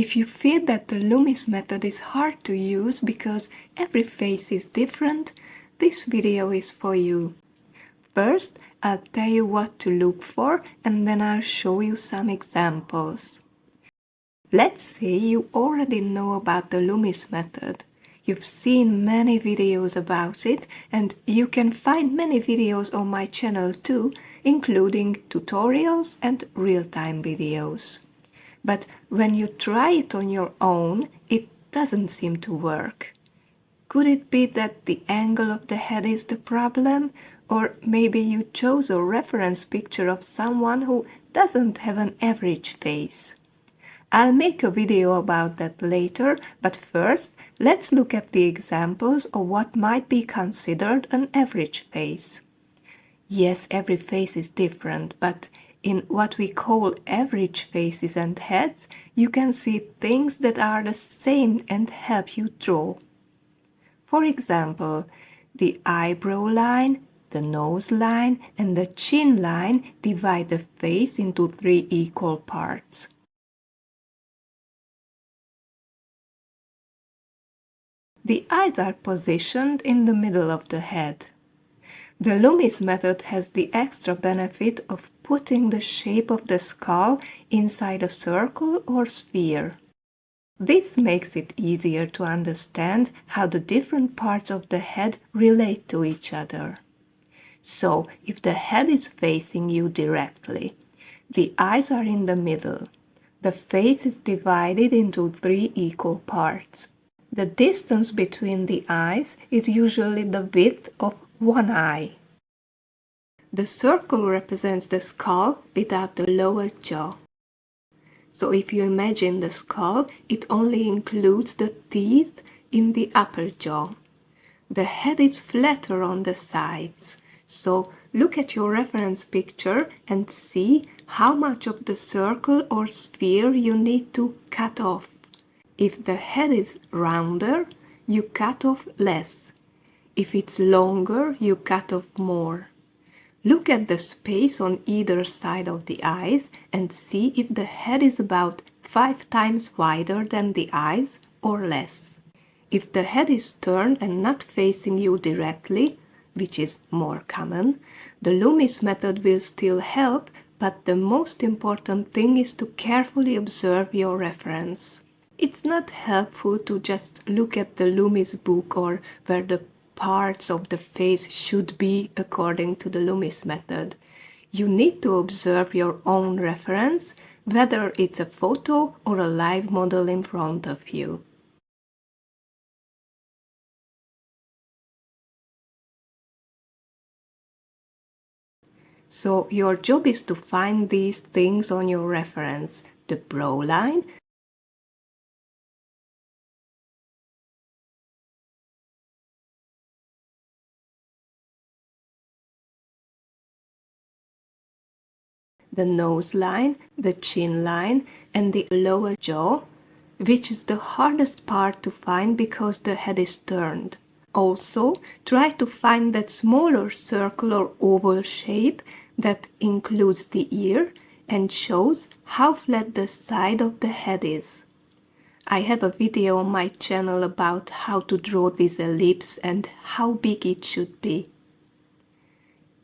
If you feel that the Loomis method is hard to use because every face is different, this video is for you. First, I'll tell you what to look for and then I'll show you some examples. Let's say you already know about the Loomis method. You've seen many videos about it and you can find many videos on my channel too, including tutorials and real-time videos. But when you try it on your own, it doesn't seem to work. Could it be that the angle of the head is the problem? Or maybe you chose a reference picture of someone who doesn't have an average face. I'll make a video about that later, but first, let's look at the examples of what might be considered an average face. Yes, every face is different, but in what we call average faces and heads, you can see things that are the same and help you draw. For example, the eyebrow line, the nose line, and the chin line divide the face into 3 equal parts. The eyes are positioned in the middle of the head. The Loomis method has the extra benefit of putting the shape of the skull inside a circle or sphere. This makes it easier to understand how the different parts of the head relate to each other. So, if the head is facing you directly, the eyes are in the middle. The face is divided into 3 equal parts. The distance between the eyes is usually the width of one eye. The circle represents the skull without the lower jaw. So if you imagine the skull, it only includes the teeth in the upper jaw. The head is flatter on the sides. So look at your reference picture and see how much of the circle or sphere you need to cut off. If the head is rounder, you cut off less. If it's longer, you cut off more. Look at the space on either side of the eyes and see if the head is about 5 times wider than the eyes or less. If the head is turned and not facing you directly, which is more common, the Loomis method will still help, but the most important thing is to carefully observe your reference. It's not helpful to just look at the Loomis book or where the parts of the face should be according to the Loomis method. You need to observe your own reference, whether it's a photo or a live model in front of you. So your job is to find these things on your reference: the brow line, the nose line, the chin line, and the lower jaw, which is the hardest part to find because the head is turned. Also, try to find that smaller circle or oval shape that includes the ear and shows how flat the side of the head is. I have a video on my channel about how to draw this ellipse and how big it should be.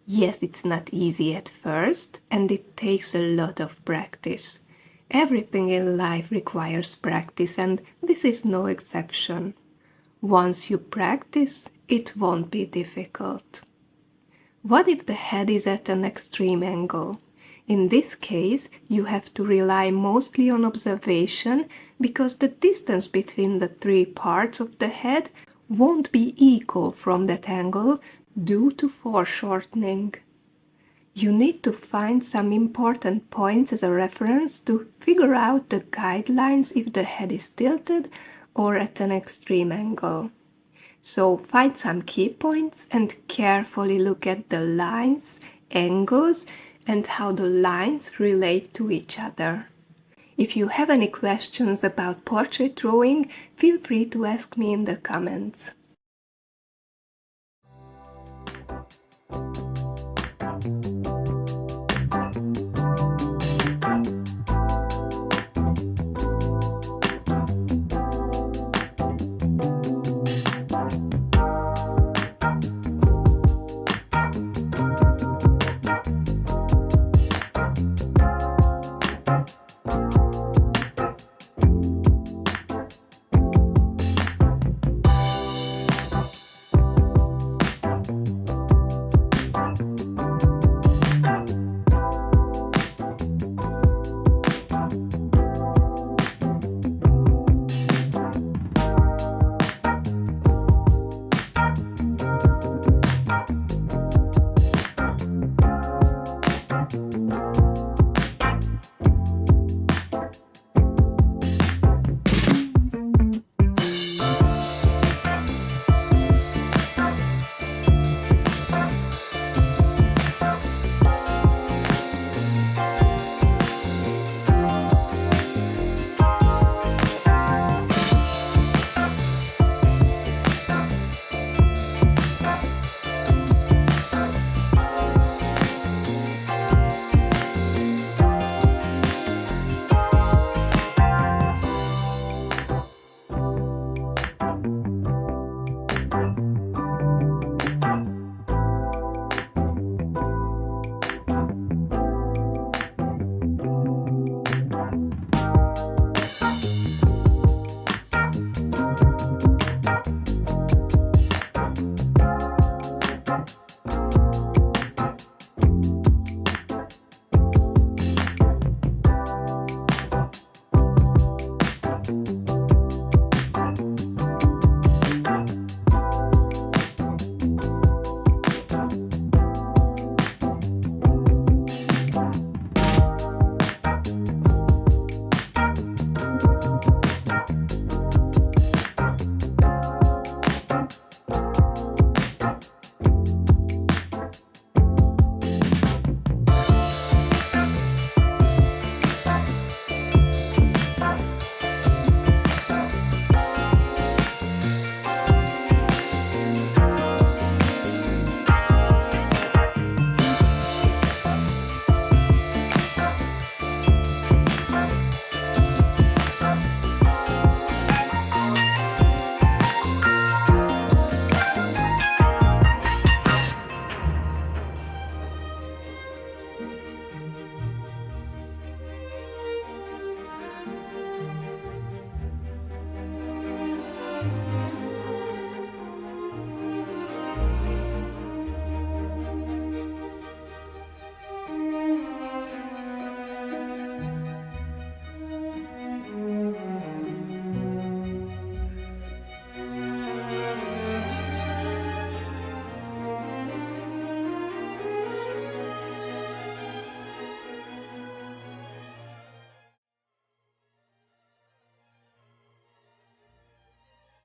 Yes, it's not easy at first, and it takes a lot of practice. Everything in life requires practice, and this is no exception. Once you practice, it won't be difficult. What if the head is at an extreme angle? In this case, you have to rely mostly on observation because the distance between the 3 parts of the head won't be equal from that angle due to foreshortening. You need to find some important points as a reference to figure out the guidelines if the head is tilted or at an extreme angle. So find some key points and carefully look at the lines, angles, and how the lines relate to each other. If you have any questions about portrait drawing, feel free to ask me in the comments.